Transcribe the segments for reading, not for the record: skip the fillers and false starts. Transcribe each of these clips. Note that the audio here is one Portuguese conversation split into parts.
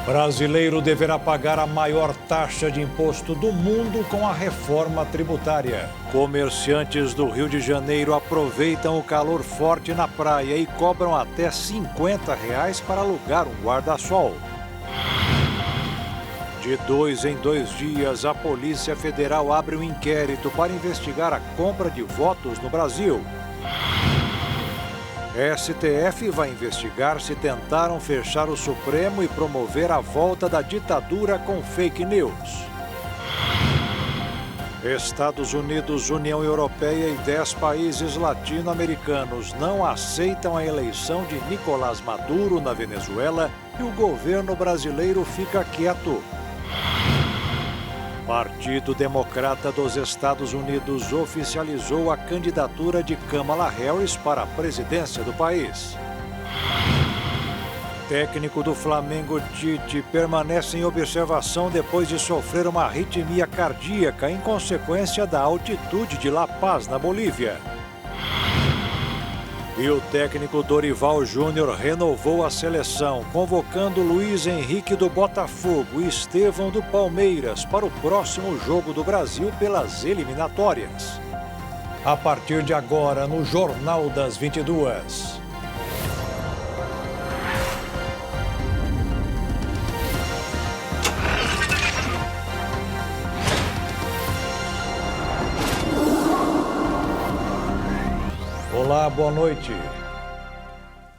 Brasileiro deverá pagar a maior taxa de imposto do mundo com a reforma tributária. Comerciantes do Rio de Janeiro aproveitam o calor forte na praia e cobram até R$ 50 para alugar um guarda-sol. De 2 em 2 dias, a Polícia Federal abre um inquérito para investigar a compra de votos no Brasil. STF vai investigar se tentaram fechar o Supremo e promover a volta da ditadura com fake news. Estados Unidos, União Europeia e 10 países latino-americanos não aceitam a eleição de Nicolás Maduro na Venezuela e o governo brasileiro fica quieto. Partido Democrata dos Estados Unidos oficializou a candidatura de Kamala Harris para a presidência do país. Técnico do Flamengo, Tite, permanece em observação depois de sofrer uma arritmia cardíaca em consequência da altitude de La Paz, na Bolívia. E o técnico Dorival Júnior renovou a seleção, convocando Luiz Henrique do Botafogo e Estevão do Palmeiras para o próximo jogo do Brasil pelas eliminatórias. A partir de agora, no Jornal das 22. Olá, boa noite.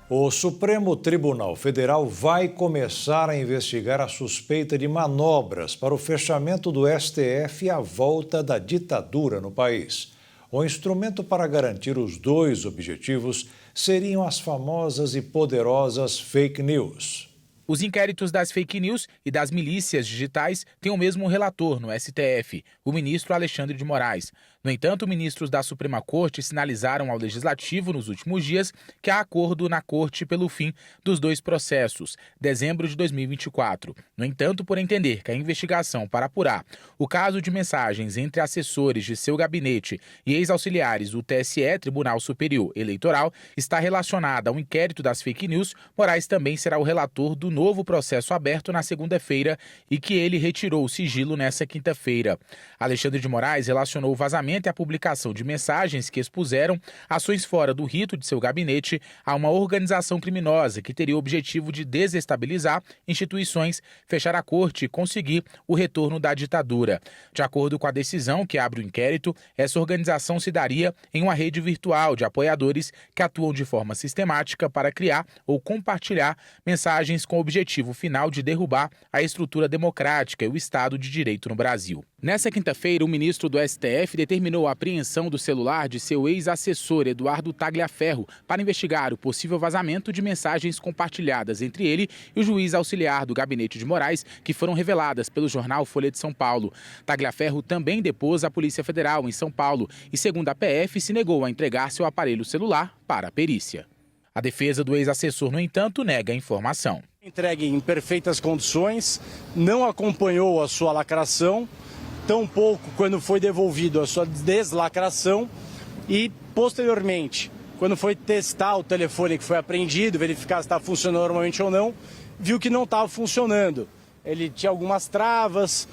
O Supremo Tribunal Federal vai começar a investigar a suspeita de manobras para o fechamento do STF e a volta da ditadura no país. O instrumento para garantir os dois objetivos seriam as famosas e poderosas fake news. Os inquéritos das fake news e das milícias digitais têm o mesmo relator no STF, o ministro Alexandre de Moraes. No entanto, ministros da Suprema Corte sinalizaram ao Legislativo nos últimos dias que há acordo na Corte pelo fim dos dois processos, dezembro de 2024. No entanto, por entender que a investigação para apurar o caso de mensagens entre assessores de seu gabinete e ex-auxiliares do TSE, Tribunal Superior Eleitoral, está relacionada ao inquérito das fake news, Moraes também será o relator do novo processo aberto na segunda-feira e que ele retirou o sigilo nessa quinta-feira. Alexandre de Moraes relacionou o vazamento e a publicação de mensagens que expuseram ações fora do rito de seu gabinete a uma organização criminosa que teria o objetivo de desestabilizar instituições, fechar a corte e conseguir o retorno da ditadura. De acordo com a decisão que abre o inquérito, essa organização se daria em uma rede virtual de apoiadores que atuam de forma sistemática para criar ou compartilhar mensagens com o objetivo final de derrubar a estrutura democrática e o Estado de Direito no Brasil. Nessa quinta-feira, o ministro do STF determinou a apreensão do celular de seu ex-assessor Eduardo Tagliaferro para investigar o possível vazamento de mensagens compartilhadas entre ele e o juiz auxiliar do gabinete de Moraes, que foram reveladas pelo jornal Folha de São Paulo. Tagliaferro também depôs a Polícia Federal em São Paulo e, segundo a PF, se negou a entregar seu aparelho celular para a perícia. A defesa do ex-assessor, no entanto, nega a informação. Entregue em perfeitas condições, não acompanhou a sua lacração, tampouco quando foi devolvido a sua deslacração e, posteriormente, quando foi testar o telefone que foi apreendido, verificar se estava funcionando normalmente ou não, viu que não estava funcionando. Ele tinha algumas travas,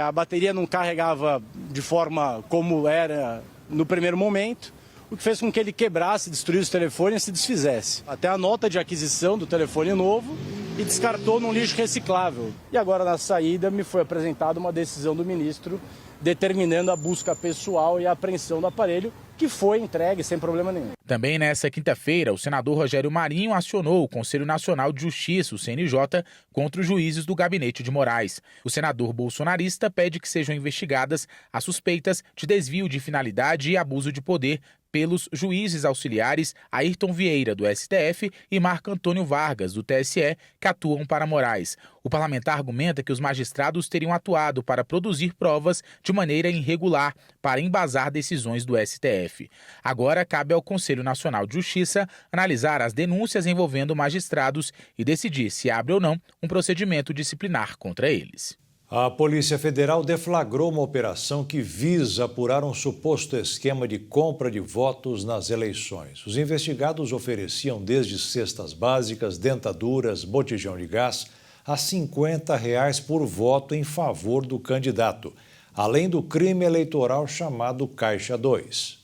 a bateria não carregava de forma como era no primeiro momento, o que fez com que ele quebrasse, destruísse o telefone e se desfizesse. Até a nota de aquisição do telefone novo e descartou num lixo reciclável. E agora, na saída, me foi apresentada uma decisão do ministro determinando a busca pessoal e a apreensão do aparelho, que foi entregue sem problema nenhum. Também nesta quinta-feira, o senador Rogério Marinho acionou o Conselho Nacional de Justiça, o CNJ, contra os juízes do gabinete de Moraes. O senador bolsonarista pede que sejam investigadas as suspeitas de desvio de finalidade e abuso de poder pelos juízes auxiliares Ayrton Vieira, do STF, e Marco Antônio Vargas, do TSE, que atuam para Moraes. O parlamentar argumenta que os magistrados teriam atuado para produzir provas de maneira irregular para embasar decisões do STF. Agora cabe ao Conselho Nacional de Justiça analisar as denúncias envolvendo magistrados e decidir se abre ou não um procedimento disciplinar contra eles. A Polícia Federal deflagrou uma operação que visa apurar um suposto esquema de compra de votos nas eleições. Os investigados ofereciam desde cestas básicas, dentaduras, botijão de gás, a R$ 50 por voto em favor do candidato, além do crime eleitoral chamado Caixa 2.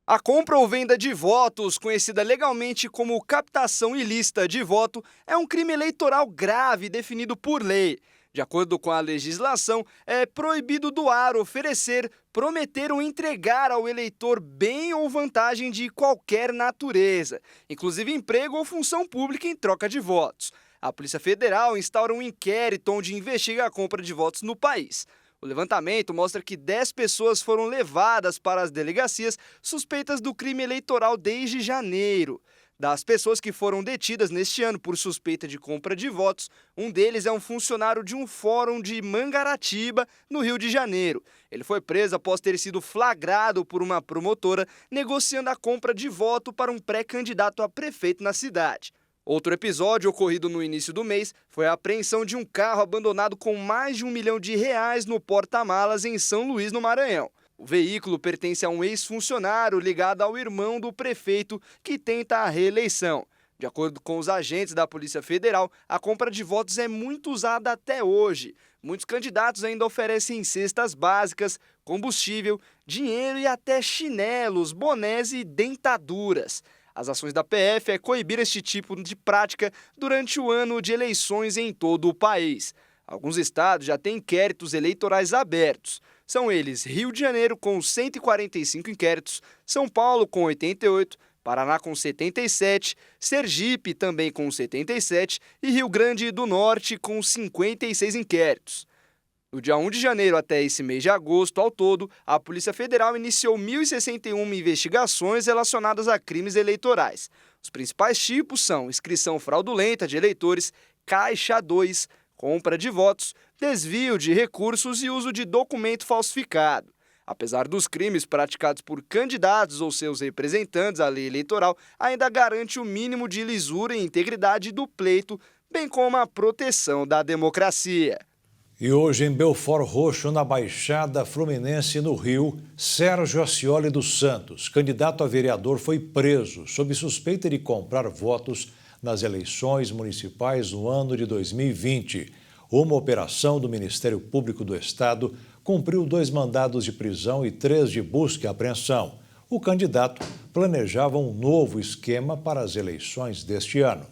A compra ou venda de votos, conhecida legalmente como captação ilícita de voto, é um crime eleitoral grave definido por lei. De acordo com a legislação, é proibido doar, oferecer, prometer ou entregar ao eleitor bem ou vantagem de qualquer natureza, inclusive emprego ou função pública em troca de votos. A Polícia Federal instaura um inquérito onde investiga a compra de votos no país. O levantamento mostra que 10 pessoas foram levadas para as delegacias suspeitas do crime eleitoral desde janeiro. Das pessoas que foram detidas neste ano por suspeita de compra de votos, um deles é um funcionário de um fórum de Mangaratiba, no Rio de Janeiro. Ele foi preso após ter sido flagrado por uma promotora negociando a compra de voto para um pré-candidato a prefeito na cidade. Outro episódio ocorrido no início do mês foi a apreensão de um carro abandonado com mais de R$ 1 milhão no porta-malas em São Luís, no Maranhão. O veículo pertence a um ex-funcionário ligado ao irmão do prefeito que tenta a reeleição. De acordo com os agentes da Polícia Federal, a compra de votos é muito usada até hoje. Muitos candidatos ainda oferecem cestas básicas, combustível, dinheiro e até chinelos, bonés e dentaduras. As ações da PF é coibir este tipo de prática durante o ano de eleições em todo o país. Alguns estados já têm inquéritos eleitorais abertos. São eles Rio de Janeiro com 145 inquéritos, São Paulo com 88, Paraná com 77, Sergipe também com 77 e Rio Grande do Norte com 56 inquéritos. Do dia 1 de janeiro até esse mês de agosto, ao todo, a Polícia Federal iniciou 1.061 investigações relacionadas a crimes eleitorais. Os principais tipos são inscrição fraudulenta de eleitores, Caixa 2, compra de votos, desvio de recursos e uso de documento falsificado. Apesar dos crimes praticados por candidatos ou seus representantes, a lei eleitoral ainda garante o mínimo de lisura e integridade do pleito, bem como a proteção da democracia. E hoje, em Belford Roxo, na Baixada Fluminense, no Rio, Sérgio Ascioli dos Santos, candidato a vereador, foi preso sob suspeita de comprar votos nas eleições municipais no ano de 2020. Uma operação do Ministério Público do Estado cumpriu 2 mandados de prisão e 3 de busca e apreensão. O candidato planejava um novo esquema para as eleições deste ano.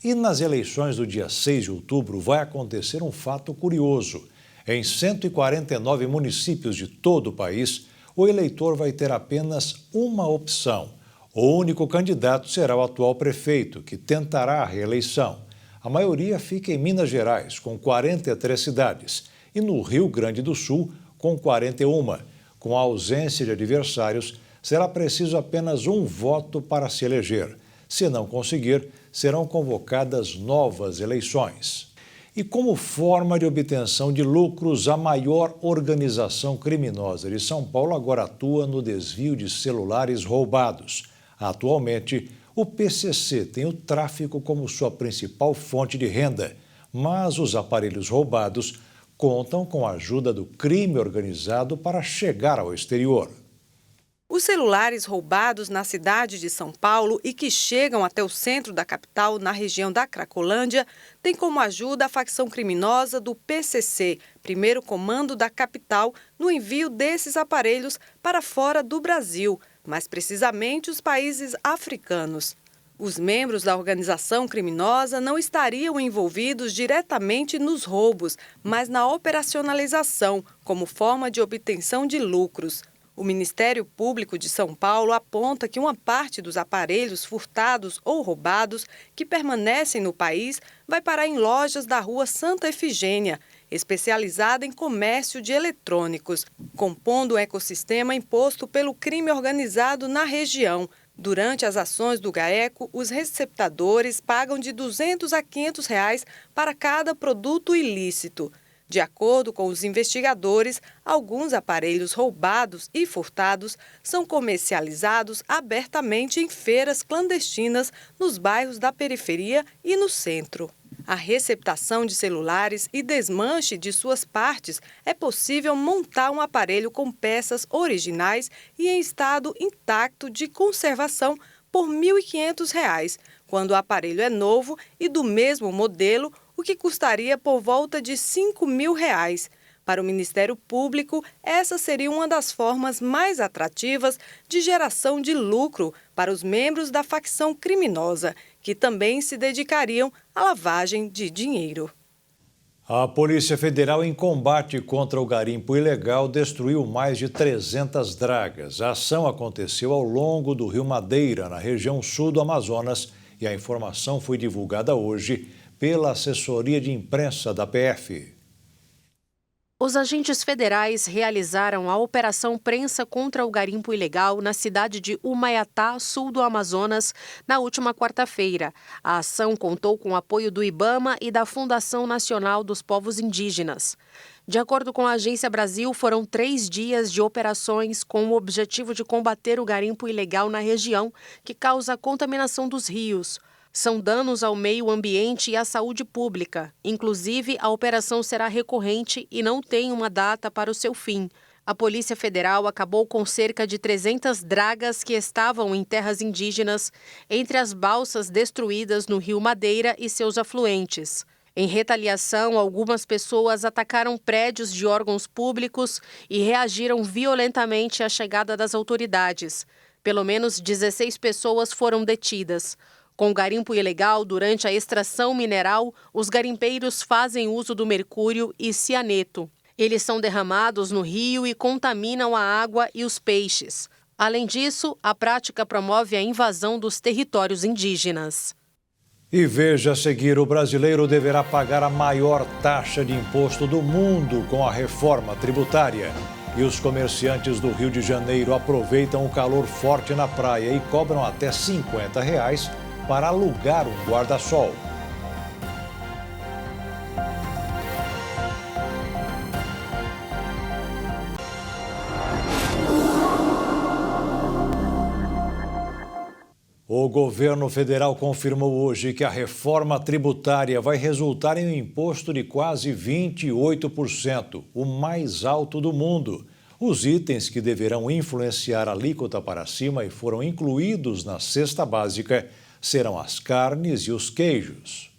E nas eleições do dia 6 de outubro vai acontecer um fato curioso. Em 149 municípios de todo o país, o eleitor vai ter apenas uma opção. O único candidato será o atual prefeito, que tentará a reeleição. A maioria fica em Minas Gerais, com 43 cidades, e no Rio Grande do Sul, com 41. Com a ausência de adversários, será preciso apenas um voto para se eleger. Se não conseguir, serão convocadas novas eleições. E como forma de obtenção de lucros, a maior organização criminosa de São Paulo agora atua no desvio de celulares roubados. Atualmente, o PCC tem o tráfico como sua principal fonte de renda, mas os aparelhos roubados contam com a ajuda do crime organizado para chegar ao exterior. Os celulares roubados na cidade de São Paulo e que chegam até o centro da capital, na região da Cracolândia, têm como ajuda a facção criminosa do PCC, primeiro comando da capital, no envio desses aparelhos para fora do Brasil, mais precisamente os países africanos. Os membros da organização criminosa não estariam envolvidos diretamente nos roubos, mas na operacionalização, como forma de obtenção de lucros. O Ministério Público de São Paulo aponta que uma parte dos aparelhos furtados ou roubados que permanecem no país vai parar em lojas da Rua Santa Efigênia, especializada em comércio de eletrônicos, compondo o ecossistema imposto pelo crime organizado na região. Durante as ações do GAECO, os receptadores pagam de R$ 200 a R$ 500 para cada produto ilícito. De acordo com os investigadores, alguns aparelhos roubados e furtados são comercializados abertamente em feiras clandestinas nos bairros da periferia e no centro. A receptação de celulares e desmanche de suas partes é possível montar um aparelho com peças originais e em estado intacto de conservação por R$ 1.500. Quando o aparelho é novo e do mesmo modelo o que custaria por volta de R$ 5.000. Para o Ministério Público, essa seria uma das formas mais atrativas de geração de lucro para os membros da facção criminosa, que também se dedicariam à lavagem de dinheiro. A Polícia Federal, em combate contra o garimpo ilegal, destruiu mais de 300 dragas. A ação aconteceu ao longo do Rio Madeira, na região sul do Amazonas, e a informação foi divulgada hoje pela assessoria de imprensa da PF. Os agentes federais realizaram a Operação Prensa contra o Garimpo Ilegal na cidade de Humaiatá, sul do Amazonas, na última quarta-feira. A ação contou com o apoio do IBAMA e da Fundação Nacional dos Povos Indígenas. De acordo com a Agência Brasil, foram 3 dias de operações com o objetivo de combater o garimpo ilegal na região, que causa a contaminação dos rios. São danos ao meio ambiente e à saúde pública. Inclusive, a operação será recorrente e não tem uma data para o seu fim. A Polícia Federal acabou com cerca de 300 dragas que estavam em terras indígenas, entre as balsas destruídas no Rio Madeira e seus afluentes. Em retaliação, algumas pessoas atacaram prédios de órgãos públicos e reagiram violentamente à chegada das autoridades. Pelo menos 16 pessoas foram detidas. Com o garimpo ilegal, durante a extração mineral, os garimpeiros fazem uso do mercúrio e cianeto. Eles são derramados no rio e contaminam a água e os peixes. Além disso, a prática promove a invasão dos territórios indígenas. E veja a seguir, o brasileiro deverá pagar a maior taxa de imposto do mundo com a reforma tributária. E os comerciantes do Rio de Janeiro aproveitam o calor forte na praia e cobram até R$ 50 para alugar um guarda-sol. O governo federal confirmou hoje que a reforma tributária vai resultar em um imposto de quase 28%, o mais alto do mundo. Os itens que deverão influenciar a alíquota para cima e foram incluídos na cesta básica serão as carnes e os queijos.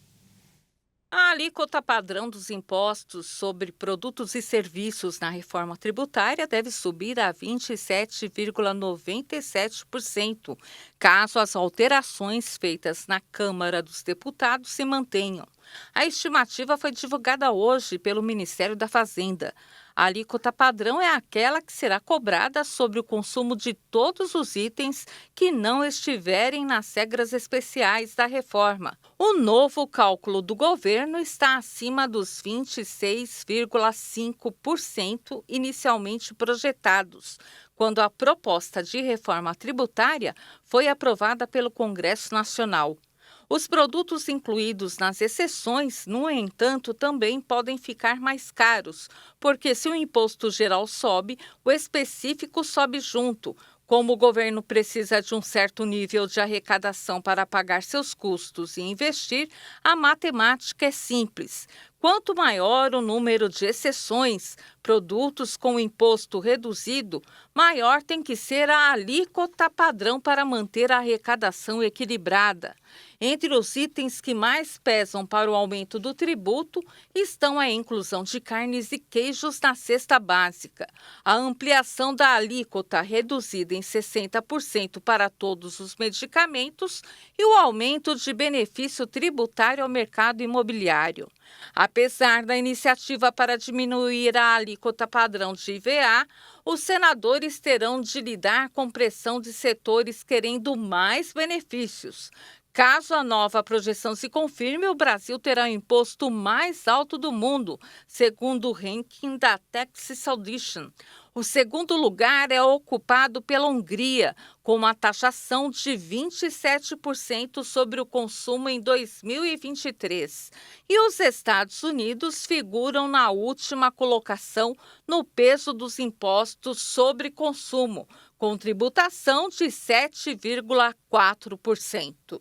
A alíquota padrão dos impostos sobre produtos e serviços na reforma tributária deve subir a 27,97%, caso as alterações feitas na Câmara dos Deputados se mantenham. A estimativa foi divulgada hoje pelo Ministério da Fazenda. A alíquota padrão é aquela que será cobrada sobre o consumo de todos os itens que não estiverem nas regras especiais da reforma. O novo cálculo do governo está acima dos 26,5% inicialmente projetados, quando a proposta de reforma tributária foi aprovada pelo Congresso Nacional. Os produtos incluídos nas exceções, no entanto, também podem ficar mais caros, porque se o imposto geral sobe, o específico sobe junto. Como o governo precisa de um certo nível de arrecadação para pagar seus custos e investir, a matemática é simples. Quanto maior o número de exceções, produtos com imposto reduzido, maior tem que ser a alíquota padrão para manter a arrecadação equilibrada. Entre os itens que mais pesam para o aumento do tributo estão a inclusão de carnes e queijos na cesta básica, a ampliação da alíquota reduzida em 60% para todos os medicamentos e o aumento de benefício tributário ao mercado imobiliário. Apesar da iniciativa para diminuir a alíquota padrão de IVA, os senadores terão de lidar com pressão de setores querendo mais benefícios. Caso a nova projeção se confirme, o Brasil terá o imposto mais alto do mundo, segundo o ranking da Tax Audition. O segundo lugar é ocupado pela Hungria, com uma taxação de 27% sobre o consumo em 2023. E os Estados Unidos figuram na última colocação no peso dos impostos sobre consumo, com tributação de 7,4%.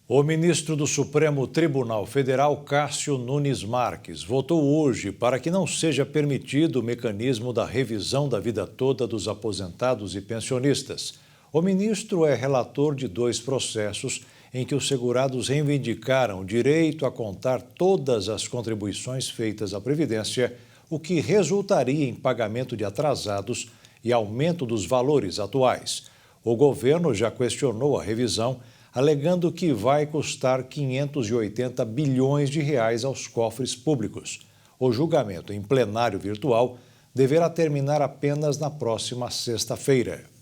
O ministro do Supremo Tribunal Federal, Cássio Nunes Marques, votou hoje para que não seja permitido o mecanismo da revisão da vida toda dos aposentados e pensionistas. O ministro é relator de 2 processos em que os segurados reivindicaram o direito a contar todas as contribuições feitas à Previdência, o que resultaria em pagamento de atrasados e aumento dos valores atuais. O governo já questionou a revisão, alegando que vai custar 580 bilhões de reais aos cofres públicos. O julgamento em plenário virtual deverá terminar apenas na próxima sexta-feira.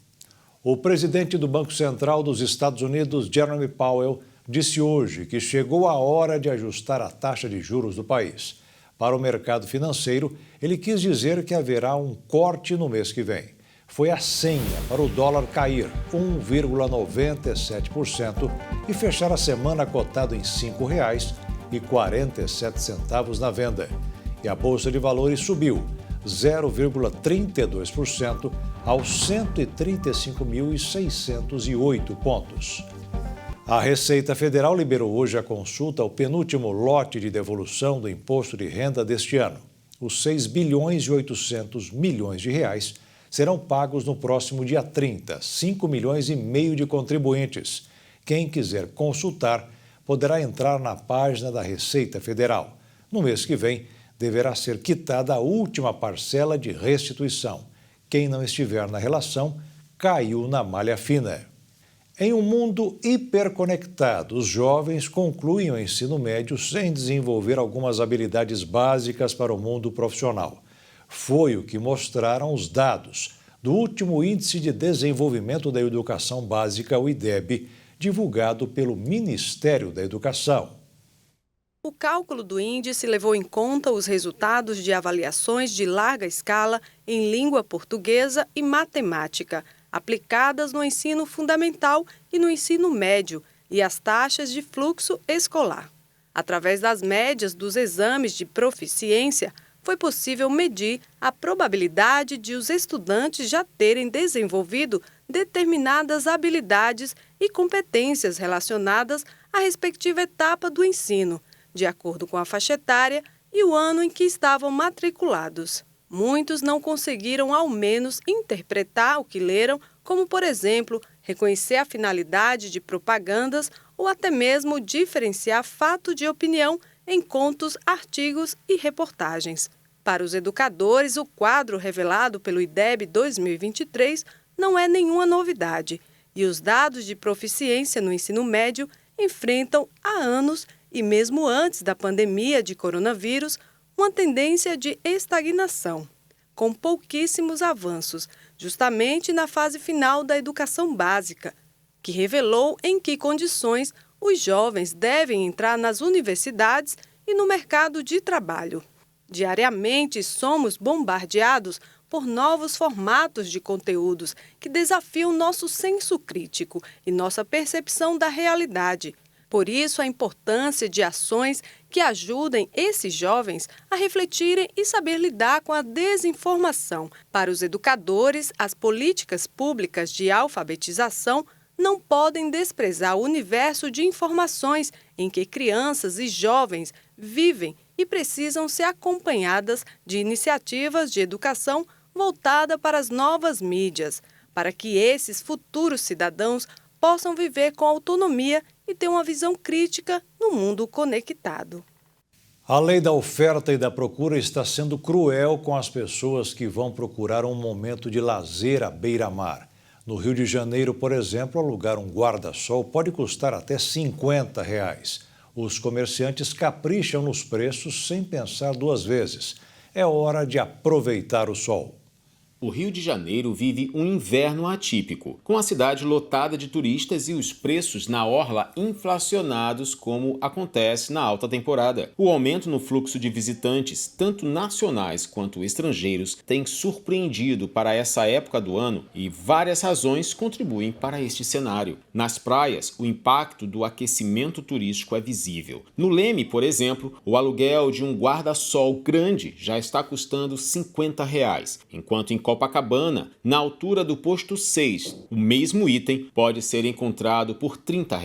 O presidente do Banco Central dos Estados Unidos, Jerome Powell, disse hoje que chegou a hora de ajustar a taxa de juros do país. Para o mercado financeiro, ele quis dizer que haverá um corte no mês que vem. Foi a senha para o dólar cair 1,97% e fechar a semana cotado em R$ 5,47 na venda. E a Bolsa de Valores subiu 0,32% aos 135.608 pontos. A Receita Federal liberou hoje a consulta ao penúltimo lote de devolução do imposto de renda deste ano. Os 6 bilhões e 800 milhões de reais serão pagos no próximo dia 30, 5 milhões e meio de contribuintes. Quem quiser consultar poderá entrar na página da Receita Federal. No mês que vem, deverá ser quitada a última parcela de restituição. Quem não estiver na relação, caiu na malha fina. Em um mundo hiperconectado, os jovens concluem o ensino médio sem desenvolver algumas habilidades básicas para o mundo profissional. Foi o que mostraram os dados do último Índice de Desenvolvimento da Educação Básica, o IDEB, divulgado pelo Ministério da Educação. O cálculo do índice levou em conta os resultados de avaliações de larga escala em língua portuguesa e matemática, aplicadas no ensino fundamental e no ensino médio, e as taxas de fluxo escolar. Através das médias dos exames de proficiência, foi possível medir a probabilidade de os estudantes já terem desenvolvido determinadas habilidades e competências relacionadas à respectiva etapa do ensino, de acordo com a faixa etária e o ano em que estavam matriculados. Muitos não conseguiram ao menos interpretar o que leram, como, por exemplo, reconhecer a finalidade de propagandas ou até mesmo diferenciar fato de opinião em contos, artigos e reportagens. Para os educadores, o quadro revelado pelo IDEB 2023 não é nenhuma novidade, e os dados de proficiência no ensino médio enfrentam há anos e mesmo antes da pandemia de coronavírus, uma tendência de estagnação, com pouquíssimos avanços, justamente na fase final da educação básica, que revelou em que condições os jovens devem entrar nas universidades e no mercado de trabalho. Diariamente somos bombardeados por novos formatos de conteúdos que desafiam nosso senso crítico e nossa percepção da realidade. Por isso, a importância de ações que ajudem esses jovens a refletirem e saber lidar com a desinformação. Para os educadores, as políticas públicas de alfabetização não podem desprezar o universo de informações em que crianças e jovens vivem e precisam ser acompanhadas de iniciativas de educação voltada para as novas mídias, para que esses futuros cidadãos possam viver com autonomia e ter uma visão crítica no mundo conectado. A lei da oferta e da procura está sendo cruel com as pessoas que vão procurar um momento de lazer à beira-mar. No Rio de Janeiro, por exemplo, alugar um guarda-sol pode custar até R$ 50. Os comerciantes capricham nos preços sem pensar duas vezes. É hora de aproveitar o sol. O Rio de Janeiro vive um inverno atípico, com a cidade lotada de turistas e os preços na orla inflacionados, como acontece na alta temporada. O aumento no fluxo de visitantes, tanto nacionais quanto estrangeiros, tem surpreendido para essa época do ano e várias razões contribuem para este cenário. Nas praias, o impacto do aquecimento turístico é visível. No Leme, por exemplo, o aluguel de um guarda-sol grande já está custando R$ 50, enquanto em Copacabana, na altura do posto 6, o mesmo item pode ser encontrado por R$ 30.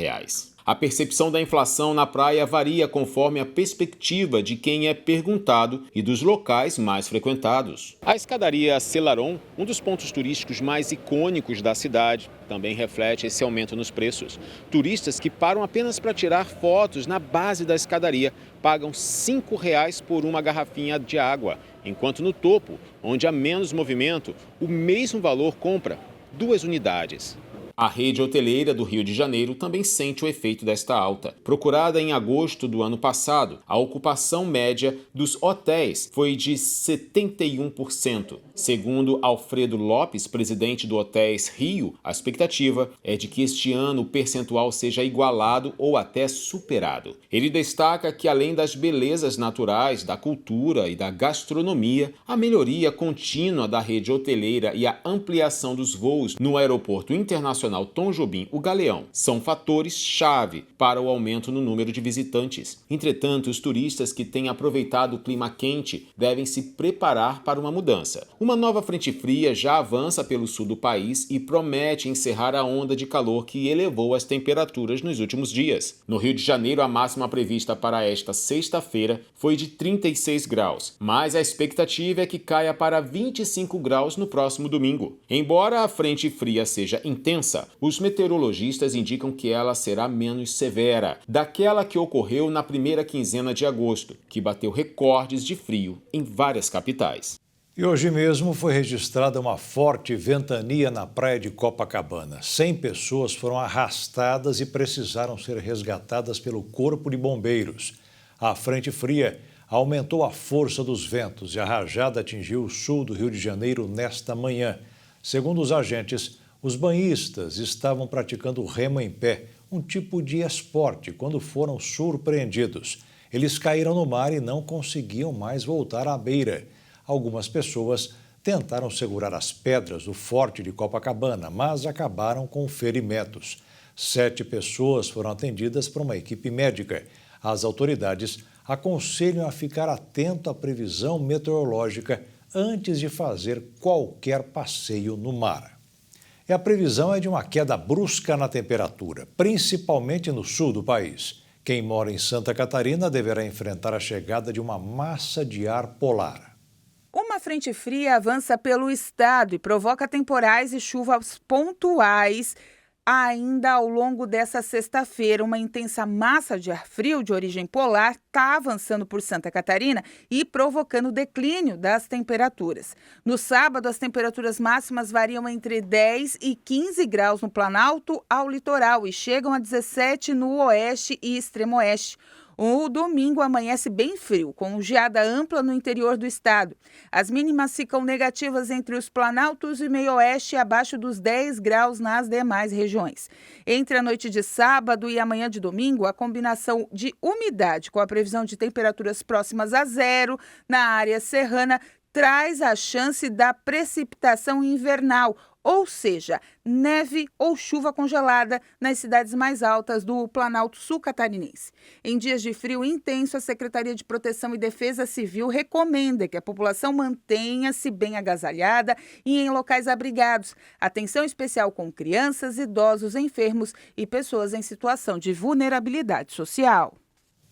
A percepção da inflação na praia varia conforme a perspectiva de quem é perguntado e dos locais mais frequentados. A escadaria Selarón, um dos pontos turísticos mais icônicos da cidade, também reflete esse aumento nos preços. Turistas que param apenas para tirar fotos na base da escadaria pagam R$ 5,00 por uma garrafinha de água, enquanto no topo, onde há menos movimento, o mesmo valor compra 2 unidades. A rede hoteleira do Rio de Janeiro também sente o efeito desta alta. Procurada em agosto do ano passado, a ocupação média dos hotéis foi de 71%. Segundo Alfredo Lopes, presidente do Hotéis Rio, a expectativa é de que este ano o percentual seja igualado ou até superado. Ele destaca que, além das belezas naturais, da cultura e da gastronomia, a melhoria contínua da rede hoteleira e a ampliação dos voos no Aeroporto Internacional Tom Jobim, o Galeão, são fatores-chave para o aumento no número de visitantes. Entretanto, os turistas que têm aproveitado o clima quente devem se preparar para uma mudança. Uma nova frente fria já avança pelo sul do país e promete encerrar a onda de calor que elevou as temperaturas nos últimos dias. No Rio de Janeiro, a máxima prevista para esta sexta-feira foi de 36 graus, mas a expectativa é que caia para 25 graus no próximo domingo. Embora a frente fria seja intensa, os meteorologistas indicam que ela será menos severa, daquela que ocorreu na primeira quinzena de agosto, que bateu recordes de frio em várias capitais. E hoje mesmo foi registrada uma forte ventania na praia de Copacabana. 100 pessoas foram arrastadas e precisaram ser resgatadas pelo Corpo de Bombeiros. A frente fria aumentou a força dos ventos e a rajada atingiu o sul do Rio de Janeiro nesta manhã. Segundo os agentes, os banhistas estavam praticando remo em pé, um tipo de esporte, quando foram surpreendidos. Eles caíram no mar e não conseguiam mais voltar à beira. Algumas pessoas tentaram segurar as pedras do forte de Copacabana, mas acabaram com ferimentos. 7 pessoas foram atendidas por uma equipe médica. As autoridades aconselham a ficar atento à previsão meteorológica antes de fazer qualquer passeio no mar. E a previsão é de uma queda brusca na temperatura, principalmente no sul do país. Quem mora em Santa Catarina deverá enfrentar a chegada de uma massa de ar polar. Uma frente fria avança pelo estado e provoca temporais e chuvas pontuais ainda ao longo dessa sexta-feira. Uma intensa massa de ar frio de origem polar está avançando por Santa Catarina e provocando declínio das temperaturas. No sábado, as temperaturas máximas variam entre 10 e 15 graus no Planalto ao litoral e chegam a 17 no oeste e extremo oeste. O domingo amanhece bem frio, com geada ampla no interior do estado. As mínimas ficam negativas entre os planaltos e meio-oeste e abaixo dos 10 graus nas demais regiões. Entre a noite de sábado e a manhã de domingo, a combinação de umidade com a previsão de temperaturas próximas a zero na área serrana traz a chance da precipitação invernal, ou seja, neve ou chuva congelada nas cidades mais altas do Planalto Sul catarinense. Em dias de frio intenso, a Secretaria de Proteção e Defesa Civil recomenda que a população mantenha-se bem agasalhada e em locais abrigados. Atenção especial com crianças, idosos, enfermos e pessoas em situação de vulnerabilidade social.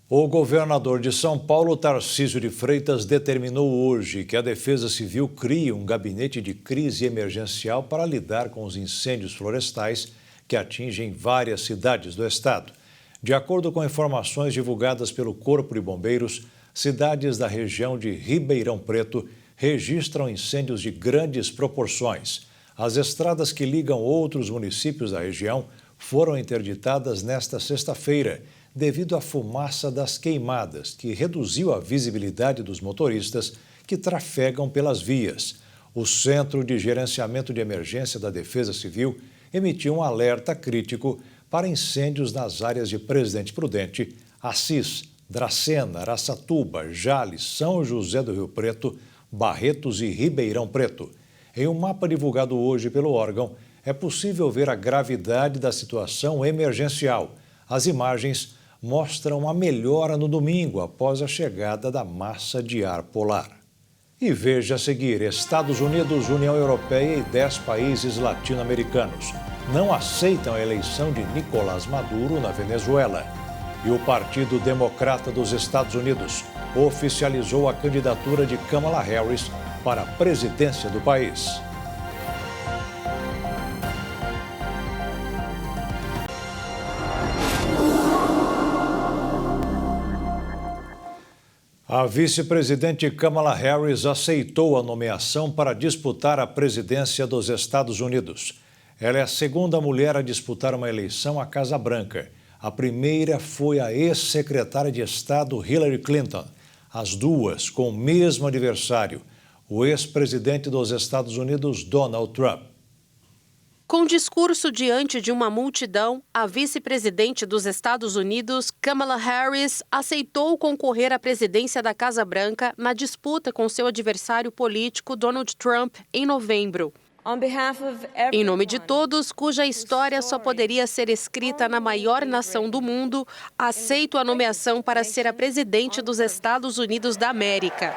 O governador de São Paulo, Tarcísio de Freitas, determinou hoje que a Defesa Civil crie um gabinete de crise emergencial para lidar com os incêndios florestais que atingem várias cidades do estado. De acordo com informações divulgadas pelo Corpo de Bombeiros, cidades da região de Ribeirão Preto registram incêndios de grandes proporções. As estradas que ligam outros municípios da região foram interditadas nesta sexta-feira, devido à fumaça das queimadas, que reduziu a visibilidade dos motoristas que trafegam pelas vias. O Centro de Gerenciamento de Emergência da Defesa Civil emitiu um alerta crítico para incêndios nas áreas de Presidente Prudente, Assis, Dracena, Araçatuba, Jales, São José do Rio Preto, Barretos e Ribeirão Preto. Em um mapa divulgado hoje pelo órgão, é possível ver a gravidade da situação emergencial. As imagens mostram uma melhora no domingo após a chegada da massa de ar polar. E veja a seguir: Estados Unidos, União Europeia e 10 países latino-americanos não aceitam a eleição de Nicolás Maduro na Venezuela. E o Partido Democrata dos Estados Unidos oficializou a candidatura de Kamala Harris para a presidência do país. A vice-presidente Kamala Harris aceitou a nomeação para disputar a presidência dos Estados Unidos. Ela é a segunda mulher a disputar uma eleição à Casa Branca. A primeira foi a ex-secretária de Estado Hillary Clinton. As duas com o mesmo adversário, o ex-presidente dos Estados Unidos, Donald Trump. Com discurso diante de uma multidão, a vice-presidente dos Estados Unidos, Kamala Harris, aceitou concorrer à presidência da Casa Branca na disputa com seu adversário político, Donald Trump, em novembro. Em nome de todos, cuja história só poderia ser escrita na maior nação do mundo, aceito a nomeação para ser a presidente dos Estados Unidos da América.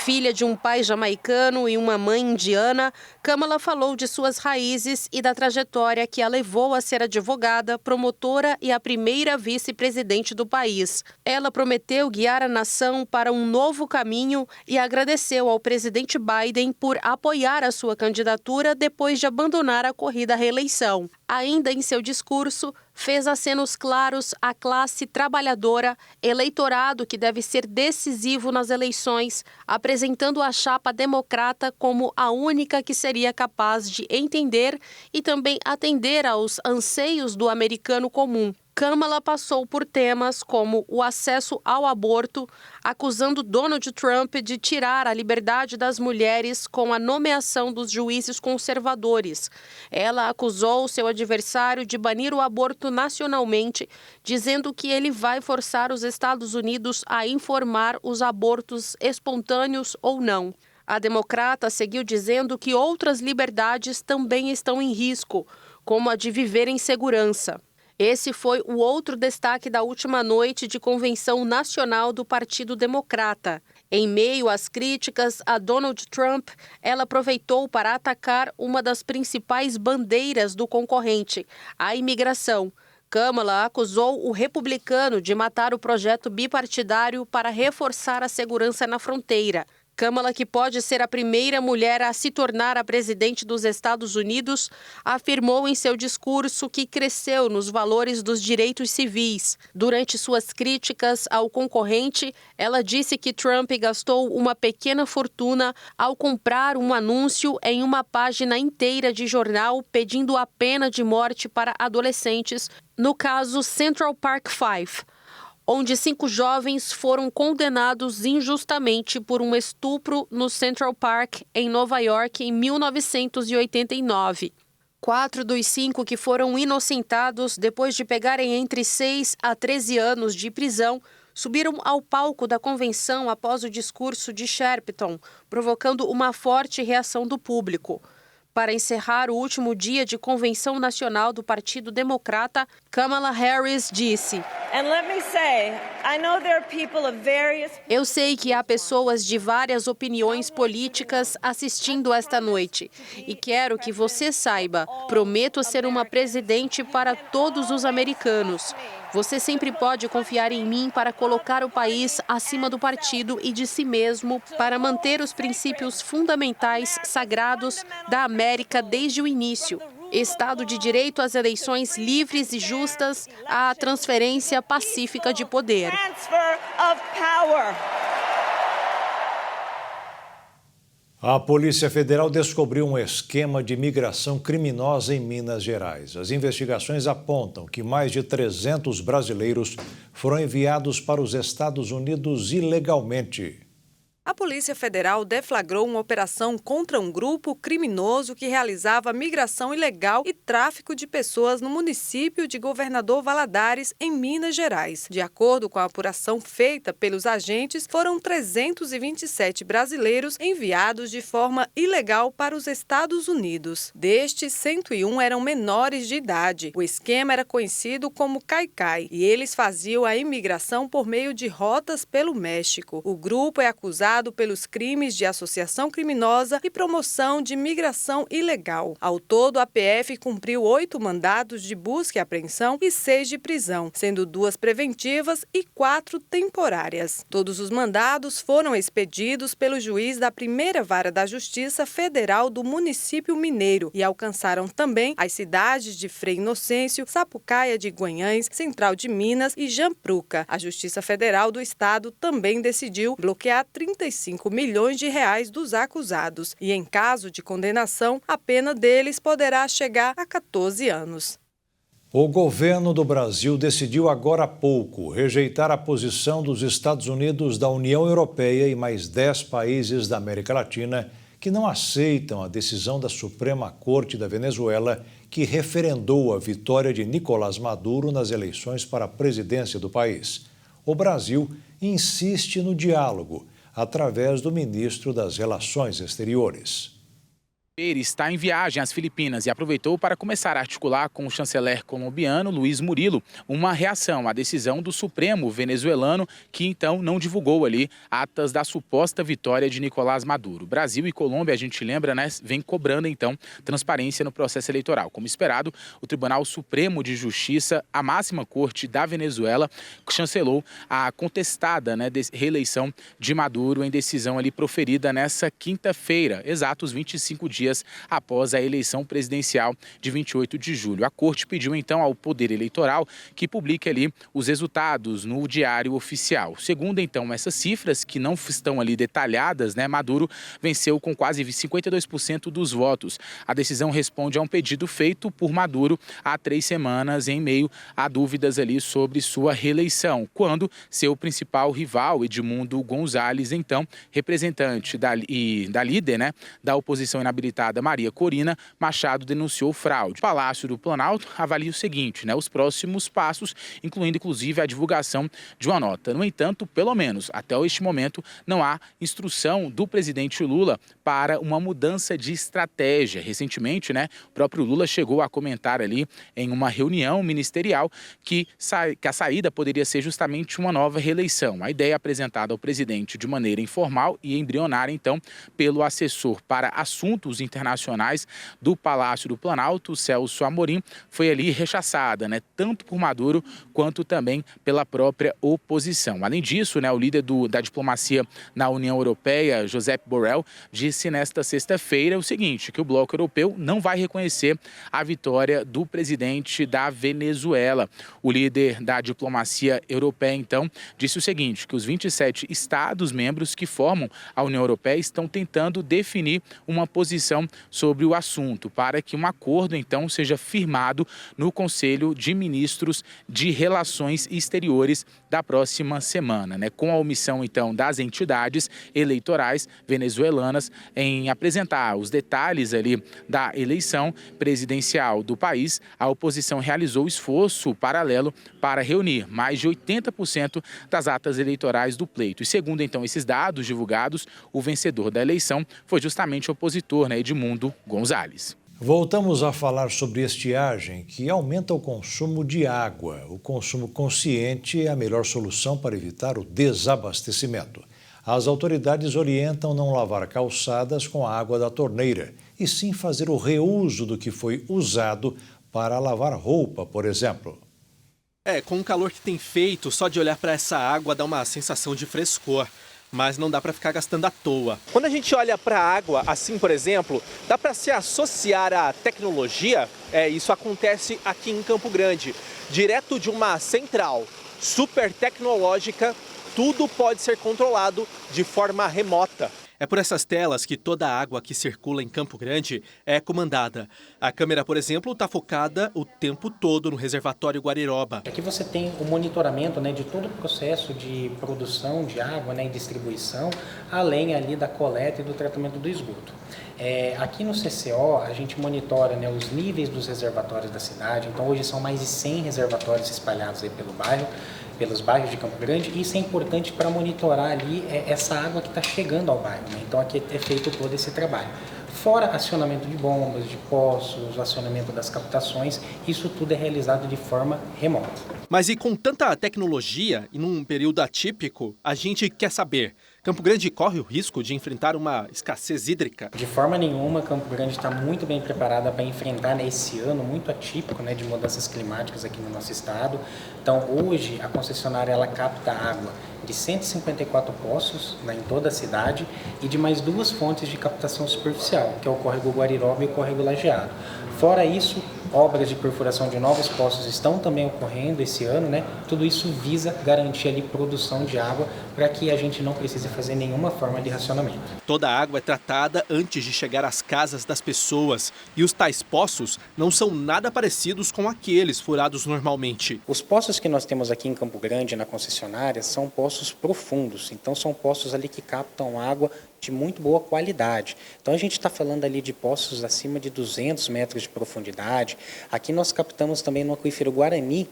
Filha de um pai jamaicano e uma mãe indiana, Kamala falou de suas raízes e da trajetória que a levou a ser advogada, promotora e a primeira vice-presidente do país. Ela prometeu guiar a nação para um novo caminho e agradeceu ao presidente Biden por apoiar a sua candidatura depois de abandonar a corrida à reeleição. Ainda em seu discurso, fez acenos claros à classe trabalhadora, eleitorado que deve ser decisivo nas eleições, apresentando a chapa democrata como a única que seria capaz de entender e também atender aos anseios do americano comum. Kamala passou por temas como o acesso ao aborto, acusando Donald Trump de tirar a liberdade das mulheres com a nomeação dos juízes conservadores. Ela acusou seu adversário de banir o aborto nacionalmente, dizendo que ele vai forçar os Estados Unidos a informar os abortos espontâneos ou não. A democrata seguiu dizendo que outras liberdades também estão em risco, como a de viver em segurança. Esse foi o outro destaque da última noite de convenção nacional do Partido Democrata. Em meio às críticas a Donald Trump, ela aproveitou para atacar uma das principais bandeiras do concorrente, a imigração. Kamala acusou o republicano de matar o projeto bipartidário para reforçar a segurança na fronteira. Kamala, que pode ser a primeira mulher a se tornar a presidente dos Estados Unidos, afirmou em seu discurso que cresceu nos valores dos direitos civis. Durante suas críticas ao concorrente, ela disse que Trump gastou uma pequena fortuna ao comprar um anúncio em uma página inteira de jornal pedindo a pena de morte para adolescentes, no caso Central Park Five, onde 5 jovens foram condenados injustamente por um estupro no Central Park, em Nova York, em 1989. 4 dos 5 que foram inocentados depois de pegarem entre 6 a 13 anos de prisão subiram ao palco da convenção após o discurso de Sharpton, provocando uma forte reação do público. Para encerrar o último dia de convenção nacional do Partido Democrata, Kamala Harris disse: Eu sei que há pessoas de várias opiniões políticas assistindo esta noite e quero que você saiba, prometo ser uma presidente para todos os americanos. Você sempre pode confiar em mim para colocar o país acima do partido e de si mesmo, para manter os princípios fundamentais sagrados da América desde o início. Estado de direito às eleições livres e justas, à transferência pacífica de poder. A Polícia Federal descobriu um esquema de migração criminosa em Minas Gerais. As investigações apontam que mais de 300 brasileiros foram enviados para os Estados Unidos ilegalmente. A Polícia Federal deflagrou uma operação contra um grupo criminoso que realizava migração ilegal e tráfico de pessoas no município de Governador Valadares, em Minas Gerais. De acordo com a apuração feita pelos agentes, foram 327 brasileiros enviados de forma ilegal para os Estados Unidos. Destes, 101 eram menores de idade. O esquema era conhecido como Caicai e eles faziam a imigração por meio de rotas pelo México. O grupo é acusado acusado pelos crimes de associação criminosa e promoção de migração ilegal. Ao todo, a PF cumpriu 8 mandados de busca e apreensão e 6 de prisão, sendo 2 preventivas e 4 temporárias. Todos os mandados foram expedidos pelo juiz da Primeira Vara da Justiça Federal do município mineiro e alcançaram também as cidades de Frei Inocêncio, Sapucaia de Guanhães, Central de Minas e Jampruca. A Justiça Federal do Estado também decidiu bloquear 35 milhões de reais dos acusados e, em caso de condenação, a pena deles poderá chegar a 14 anos. O governo do Brasil decidiu agora há pouco rejeitar a posição dos Estados Unidos, da União Europeia e mais 10 países da América Latina que não aceitam a decisão da Suprema Corte da Venezuela, que referendou a vitória de Nicolás Maduro nas eleições para a presidência do país. O Brasil insiste no diálogo através do ministro das Relações Exteriores. Ele está em viagem às Filipinas e aproveitou para começar a articular com o chanceler colombiano Luiz Murilo uma reação à decisão do Supremo venezuelano, que então não divulgou ali atas da suposta vitória de Nicolás Maduro. Brasil e Colômbia, a gente lembra, né, vem cobrando então transparência no processo eleitoral. Como esperado, o Tribunal Supremo de Justiça, a máxima corte da Venezuela, chancelou a contestada, né, reeleição de Maduro em decisão ali proferida nessa quinta-feira, exatos 25 dias após a eleição presidencial de 28 de julho. A corte pediu então ao Poder Eleitoral que publique ali os resultados no Diário Oficial. Segundo então essas cifras, que não estão ali detalhadas, né, Maduro venceu com quase 52% dos votos. A decisão responde a um pedido feito por Maduro há 3 semanas em meio a dúvidas ali sobre sua reeleição, quando seu principal rival, Edmundo González, então representante da líder, né, da oposição inabilitada Maria Corina Machado, denunciou fraude. O Palácio do Planalto avalia o seguinte, né, os próximos passos, incluindo inclusive a divulgação de uma nota. No entanto, pelo menos até este momento, não há instrução do presidente Lula para uma mudança de estratégia. Recentemente, né, o próprio Lula chegou a comentar ali em uma reunião ministerial que a saída poderia ser justamente uma nova reeleição. A ideia apresentada ao presidente de maneira informal e embrionária, então, pelo assessor para assuntos internacionais do Palácio do Planalto, Celso Amorim, foi ali rechaçada, né, tanto por Maduro quanto também pela própria oposição. Além disso, né, o líder da diplomacia na União Europeia, Josep Borrell, disse nesta sexta-feira o seguinte, que o bloco europeu não vai reconhecer a vitória do presidente da Venezuela. O líder da diplomacia europeia, então, disse o seguinte, que os 27 Estados-membros que formam a União Europeia estão tentando definir uma posição sobre o assunto, para que um acordo, então, seja firmado no Conselho de Ministros de Relações Exteriores da próxima semana, né? Com a omissão, então, das entidades eleitorais venezuelanas em apresentar os detalhes ali da eleição presidencial do país, a oposição realizou esforço paralelo para reunir mais de 80% das atas eleitorais do pleito. E segundo, então, esses dados divulgados, o vencedor da eleição foi justamente o opositor, né, Edmundo González. Voltamos a falar sobre estiagem, que aumenta o consumo de água. O consumo consciente é a melhor solução para evitar o desabastecimento. As autoridades orientam não lavar calçadas com a água da torneira, e sim fazer o reuso do que foi usado para lavar roupa, por exemplo. Com o calor que tem feito, só de olhar para essa água dá uma sensação de frescor. Mas não dá para ficar gastando à toa. Quando a gente olha para a água, assim, por exemplo, dá para se associar à tecnologia? Isso acontece aqui em Campo Grande. Direto de uma central super tecnológica, tudo pode ser controlado de forma remota. É por essas telas que toda a água que circula em Campo Grande é comandada. A câmera, por exemplo, está focada o tempo todo no reservatório Guariroba. Aqui você tem o monitoramento, né, de todo o processo de produção de água, né, e distribuição, além ali da coleta e do tratamento do esgoto. Aqui no CCO a gente monitora, né, os níveis dos reservatórios da cidade. Então hoje são mais de 100 reservatórios espalhados aí pelo bairro, pelos bairros de Campo Grande, e isso é importante para monitorar ali essa água que está chegando ao bairro, né? Então aqui é feito todo esse trabalho. Fora acionamento de bombas, de poços, acionamento das captações, isso tudo é realizado de forma remota. Mas e com tanta tecnologia e num período atípico, a gente quer saber, Campo Grande corre o risco de enfrentar uma escassez hídrica? De forma nenhuma, Campo Grande está muito bem preparada para enfrentar esse ano muito atípico, de mudanças climáticas aqui no nosso estado. Então, hoje, a concessionária ela capta água de 154 poços em toda a cidade e de mais 2 fontes de captação superficial, que é o córrego Guariroba e o córrego Lajeado. Fora isso, obras de perfuração de novos poços estão também ocorrendo esse ano, Tudo isso visa garantir ali produção de água para que a gente não precise fazer nenhuma forma de racionamento. Toda a água é tratada antes de chegar às casas das pessoas e os tais poços não são nada parecidos com aqueles furados normalmente. Os poços que nós temos aqui em Campo Grande, na concessionária, são poços profundos, então são poços ali que captam água de muito boa qualidade. Então a gente está falando ali de poços acima de 200 metros de profundidade. Aqui nós captamos também no aquífero Guarani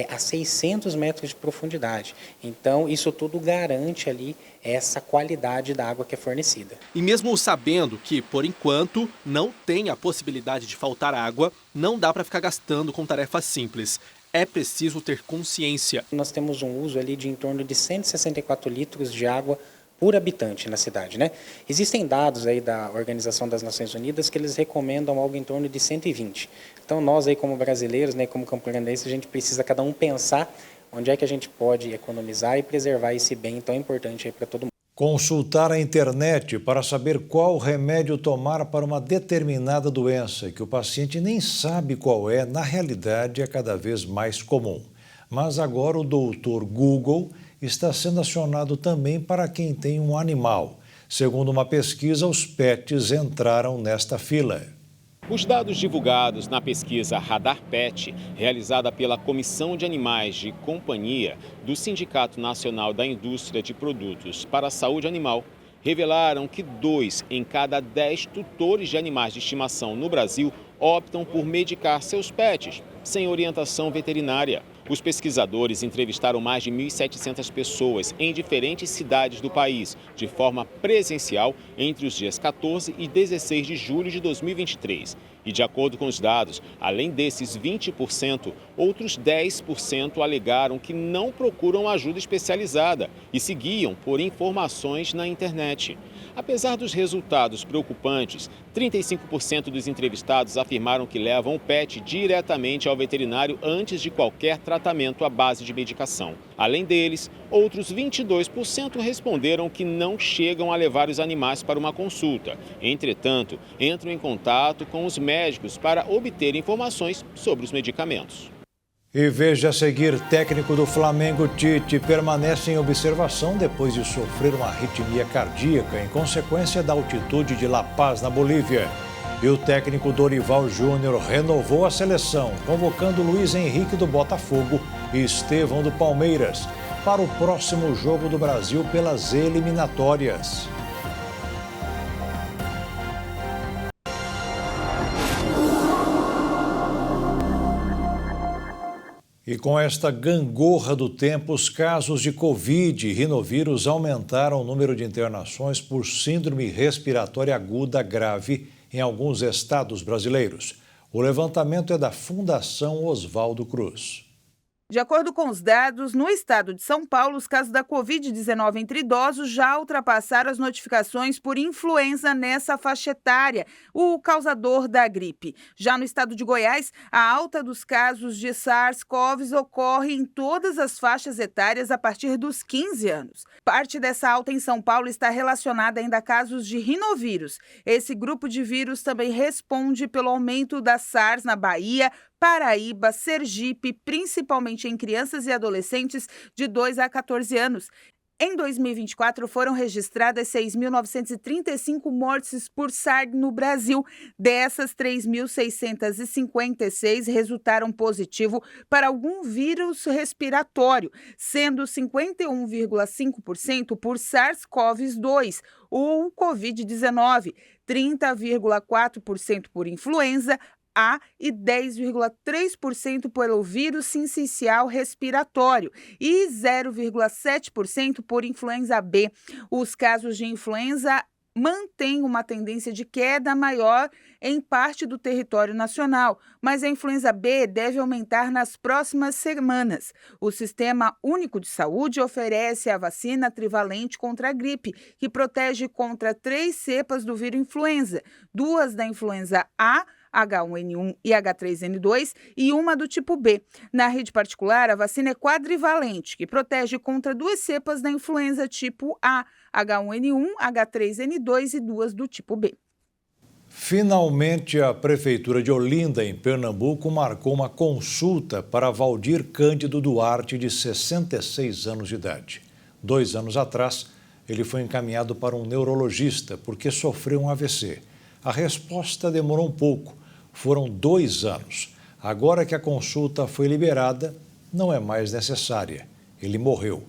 a 600 metros de profundidade. Então isso tudo garante ali essa qualidade da água que é fornecida. E mesmo sabendo que, por enquanto, não tem a possibilidade de faltar água, não dá para ficar gastando com tarefas simples. É preciso ter consciência. Nós temos um uso ali de em torno de 164 litros de água por habitante na cidade, Existem dados aí da Organização das Nações Unidas que eles recomendam algo em torno de 120. Então nós aí como brasileiros, como campograndenses, a gente precisa cada um pensar onde é que a gente pode economizar e preservar esse bem tão importante aí para todo mundo. Consultar a internet para saber qual remédio tomar para uma determinada doença que o paciente nem sabe qual é, na realidade é cada vez mais comum. Mas agora o doutor Google está sendo acionado também para quem tem um animal. Segundo uma pesquisa, os pets entraram nesta fila. Os dados divulgados na pesquisa Radar Pet, realizada pela Comissão de Animais de Companhia do Sindicato Nacional da Indústria de Produtos para a Saúde Animal, revelaram que 2 em cada 10 tutores de animais de estimação no Brasil optam por medicar seus pets sem orientação veterinária. Os pesquisadores entrevistaram mais de 1.700 pessoas em diferentes cidades do país, de forma presencial, entre os dias 14 e 16 de julho de 2023. E, de acordo com os dados, além desses 20%, outros 10% alegaram que não procuram ajuda especializada e se guiam por informações na internet. Apesar dos resultados preocupantes, 35% dos entrevistados afirmaram que levam o pet diretamente ao veterinário antes de qualquer tratamento à base de medicação. Além deles, outros 22% responderam que não chegam a levar os animais para uma consulta. Entretanto, entram em contato com os médicos para obter informações sobre os medicamentos. E veja a seguir, técnico do Flamengo Tite permanece em observação depois de sofrer uma arritmia cardíaca em consequência da altitude de La Paz, na Bolívia. E o técnico Dorival Júnior renovou a seleção, convocando Luiz Henrique do Botafogo e Estevão do Palmeiras para o próximo jogo do Brasil pelas eliminatórias. E com esta gangorra do tempo, os casos de Covid e rinovírus aumentaram o número de internações por síndrome respiratória aguda grave em alguns estados brasileiros. O levantamento é da Fundação Oswaldo Cruz. De acordo com os dados, no estado de São Paulo, os casos da Covid-19 entre idosos já ultrapassaram as notificações por influenza nessa faixa etária, o causador da gripe. Já no estado de Goiás, a alta dos casos de SARS-CoV ocorre em todas as faixas etárias a partir dos 15 anos. Parte dessa alta em São Paulo está relacionada ainda a casos de rinovírus. Esse grupo de vírus também responde pelo aumento da SARS na Bahia, Paraíba, Sergipe, principalmente em crianças e adolescentes de 2 a 14 anos. Em 2024, foram registradas 6.935 mortes por SARS no Brasil. Dessas, 3.656 resultaram positivo para algum vírus respiratório, sendo 51,5% por SARS-CoV-2 ou Covid-19, 30,4% por influenza A e 10,3% pelo vírus sincicial respiratório e 0,7% por influenza B. Os casos de influenza mantém uma tendência de queda maior em parte do território nacional, mas a influenza B deve aumentar nas próximas semanas. O Sistema Único de Saúde oferece a vacina trivalente contra a gripe, que protege contra 3 cepas do vírus influenza, 2 da influenza A, H1N1 e H3N2 e uma do tipo B. Na rede particular, a vacina é quadrivalente, que protege contra 2 cepas da influenza tipo A, H1N1, H3N2 e 2 do tipo B. Finalmente, a Prefeitura de Olinda, em Pernambuco, marcou uma consulta para Valdir Cândido Duarte, de 66 anos de idade. 2 anos atrás, ele foi encaminhado para um neurologista porque sofreu um AVC. A resposta demorou um pouco, foram 2 anos. Agora que a consulta foi liberada, não é mais necessária. Ele morreu.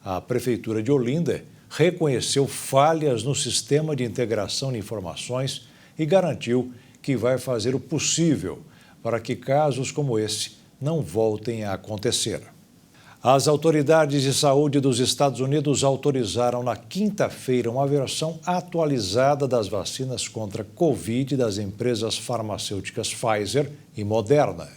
A Prefeitura de Olinda reconheceu falhas no sistema de integração de informações e garantiu que vai fazer o possível para que casos como esse não voltem a acontecer. As autoridades de saúde dos Estados Unidos autorizaram na quinta-feira uma versão atualizada das vacinas contra Covid das empresas farmacêuticas Pfizer e Moderna.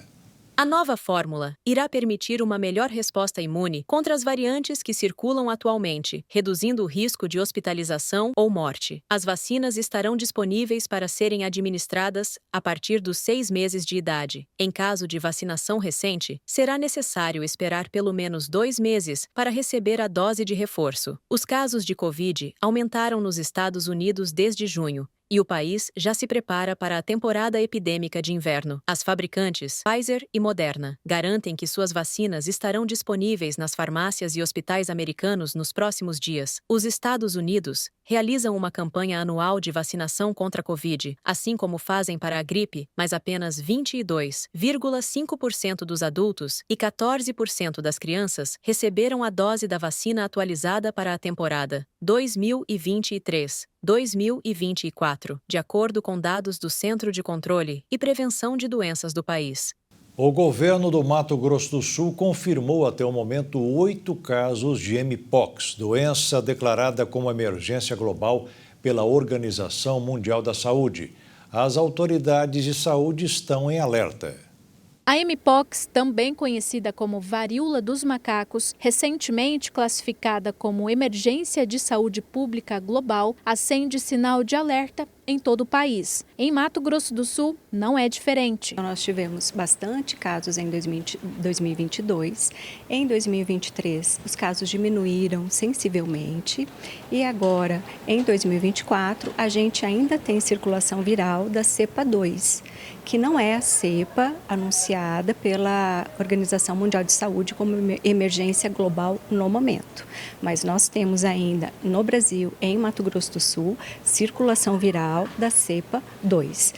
A nova fórmula irá permitir uma melhor resposta imune contra as variantes que circulam atualmente, reduzindo o risco de hospitalização ou morte. As vacinas estarão disponíveis para serem administradas a partir dos 6 meses de idade. Em caso de vacinação recente, será necessário esperar pelo menos 2 meses para receber a dose de reforço. Os casos de Covid aumentaram nos Estados Unidos desde junho, e o país já se prepara para a temporada epidêmica de inverno. As fabricantes Pfizer e Moderna garantem que suas vacinas estarão disponíveis nas farmácias e hospitais americanos nos próximos dias. Os Estados Unidos realizam uma campanha anual de vacinação contra a Covid, assim como fazem para a gripe, mas apenas 22,5% dos adultos e 14% das crianças receberam a dose da vacina atualizada para a temporada 2023-2024, de acordo com dados do Centro de Controle e Prevenção de Doenças do país. O governo do Mato Grosso do Sul confirmou até o momento 8 casos de Mpox, doença declarada como emergência global pela Organização Mundial da Saúde. As autoridades de saúde estão em alerta. A Mpox, também conhecida como varíola dos macacos, recentemente classificada como emergência de saúde pública global, acende sinal de alerta em todo o país. Em Mato Grosso do Sul, não é diferente. Nós tivemos bastante casos em 2022. Em 2023, os casos diminuíram sensivelmente. E agora, em 2024, a gente ainda tem circulação viral da cepa 2, que não é a cepa anunciada pela Organização Mundial de Saúde como emergência global no momento. Mas nós temos ainda no Brasil, em Mato Grosso do Sul, circulação viral da cepa 2.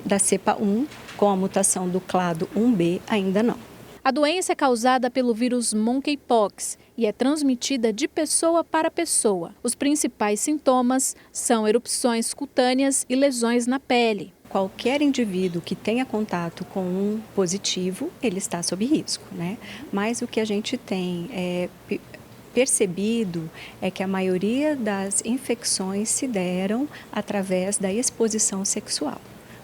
Da cepa 1, com a mutação do clado 1B, ainda não. A doença é causada pelo vírus Monkeypox e é transmitida de pessoa para pessoa. Os principais sintomas são erupções cutâneas e lesões na pele. Qualquer indivíduo que tenha contato com um positivo, ele está sob risco, né? Mas o que a gente tem percebido é que a maioria das infecções se deram através da exposição sexual.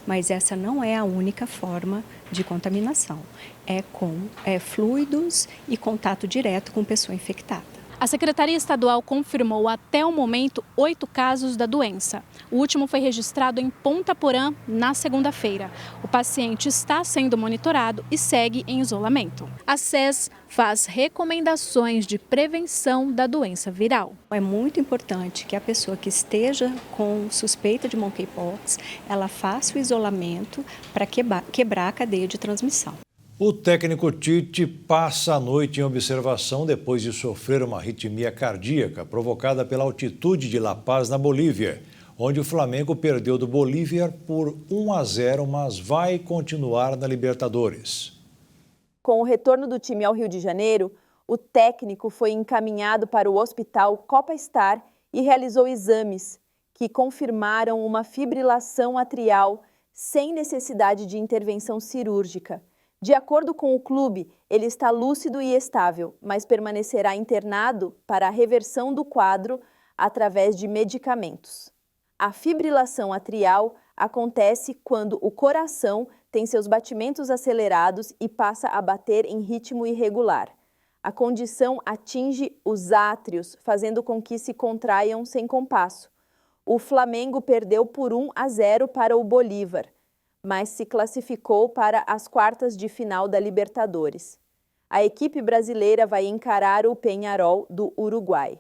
Mas essa não é a única forma de contaminação. É com fluidos e contato direto com pessoa infectada. A Secretaria Estadual confirmou até o momento 8 casos da doença. O último foi registrado em Ponta Porã na segunda-feira. O paciente está sendo monitorado e segue em isolamento. A SES faz recomendações de prevenção da doença viral. É muito importante que a pessoa que esteja com suspeita de monkeypox, ela faça o isolamento para quebrar a cadeia de transmissão. O técnico Tite passa a noite em observação depois de sofrer uma arritmia cardíaca provocada pela altitude de La Paz, na Bolívia, onde o Flamengo perdeu do Bolívar por 1-0, mas vai continuar na Libertadores. Com o retorno do time ao Rio de Janeiro, o técnico foi encaminhado para o hospital Copa Star e realizou exames que confirmaram uma fibrilação atrial sem necessidade de intervenção cirúrgica. De acordo com o clube, ele está lúcido e estável, mas permanecerá internado para a reversão do quadro através de medicamentos. A fibrilação atrial acontece quando o coração tem seus batimentos acelerados e passa a bater em ritmo irregular. A condição atinge os átrios, fazendo com que se contraiam sem compasso. O Flamengo perdeu por 1-0 para o Bolívar, mas se classificou para as quartas de final da Libertadores. A equipe brasileira vai encarar o Peñarol do Uruguai.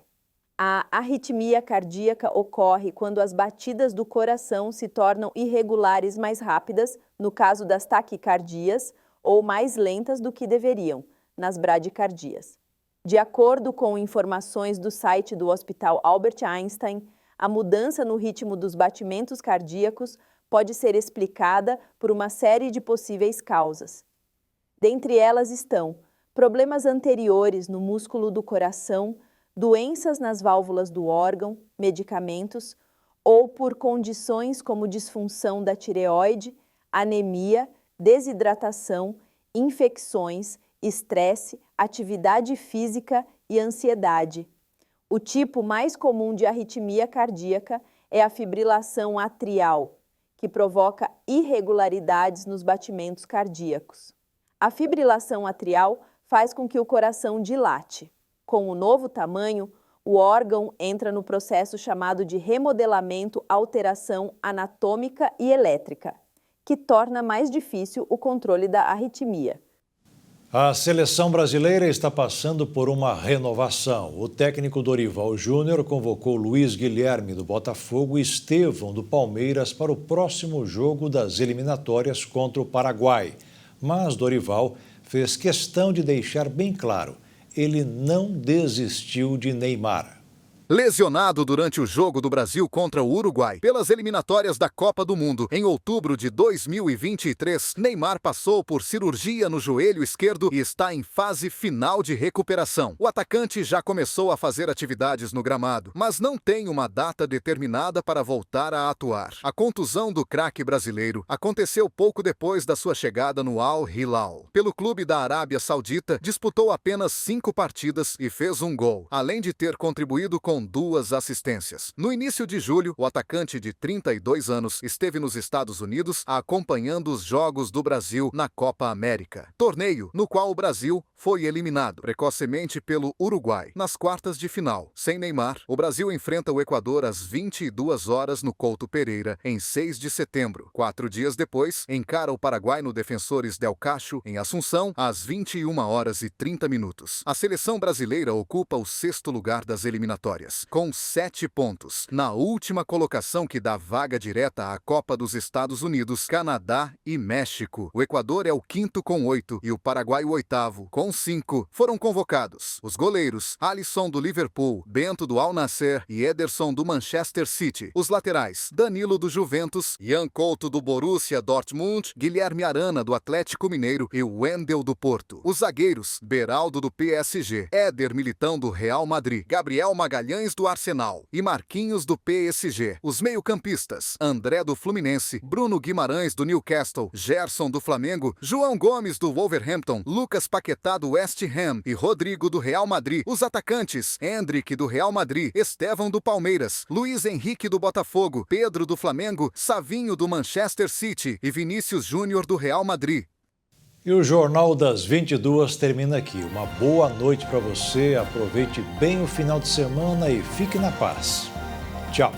A arritmia cardíaca ocorre quando as batidas do coração se tornam irregulares mais rápidas, no caso das taquicardias, ou mais lentas do que deveriam, nas bradicardias. De acordo com informações do site do Hospital Albert Einstein, a mudança no ritmo dos batimentos cardíacos pode ser explicada por uma série de possíveis causas. Dentre elas estão problemas anteriores no músculo do coração, doenças nas válvulas do órgão, medicamentos, ou por condições como disfunção da tireoide, anemia, desidratação, infecções, estresse, atividade física e ansiedade. O tipo mais comum de arritmia cardíaca é a fibrilação atrial, que provoca irregularidades nos batimentos cardíacos. A fibrilação atrial faz com que o coração dilate. Com o novo tamanho, o órgão entra no processo chamado de remodelamento, alteração anatômica e elétrica, que torna mais difícil o controle da arritmia. A seleção brasileira está passando por uma renovação. O técnico Dorival Júnior convocou Luiz Guilherme do Botafogo e Estevão do Palmeiras para o próximo jogo das eliminatórias contra o Paraguai. Mas Dorival fez questão de deixar bem claro: ele não desistiu de Neymar. Lesionado durante o jogo do Brasil contra o Uruguai pelas eliminatórias da Copa do Mundo em outubro de 2023, Neymar passou por cirurgia no joelho esquerdo e está em fase final de recuperação. O atacante já começou a fazer atividades no gramado, mas não tem uma data determinada para voltar a atuar. A contusão do craque brasileiro aconteceu pouco depois da sua chegada no Al Hilal. Pelo clube da Arábia Saudita, disputou apenas 5 partidas e fez um gol, além de ter contribuído com 2 assistências. No início de julho, o atacante de 32 anos esteve nos Estados Unidos acompanhando os jogos do Brasil na Copa América, torneio no qual o Brasil foi eliminado precocemente pelo Uruguai nas quartas de final. Sem Neymar, o Brasil enfrenta o Equador às 22 horas no Couto Pereira, em 6 de setembro. 4 dias depois, encara o Paraguai no Defensores del Cacho, em Assunção, às 21h30. A seleção brasileira ocupa o 6º lugar das eliminatórias, com 7 pontos, na última colocação que dá vaga direta à Copa dos Estados Unidos, Canadá e México. O Equador é o 5º com 8 e o Paraguai o 8º com 5. Foram convocados os goleiros Alisson do Liverpool, Bento do Al Nassr e Ederson do Manchester City. Os laterais Danilo do Juventus, Ian Couto do Borussia Dortmund, Guilherme Arana do Atlético Mineiro e Wendel do Porto. Os zagueiros Beraldo do PSG, Éder Militão do Real Madrid, Gabriel Magalhães do Arsenal e Marquinhos do PSG. Os meio-campistas André do Fluminense, Bruno Guimarães do Newcastle, Gerson do Flamengo, João Gomes do Wolverhampton, Lucas Paquetá do West Ham e Rodrigo do Real Madrid. Os atacantes Endrick do Real Madrid, Estevão do Palmeiras, Luiz Henrique do Botafogo, Pedro do Flamengo, Savinho do Manchester City e Vinícius Júnior do Real Madrid. E o Jornal das 22 termina aqui. Uma boa noite para você, aproveite bem o final de semana e fique na paz. Tchau.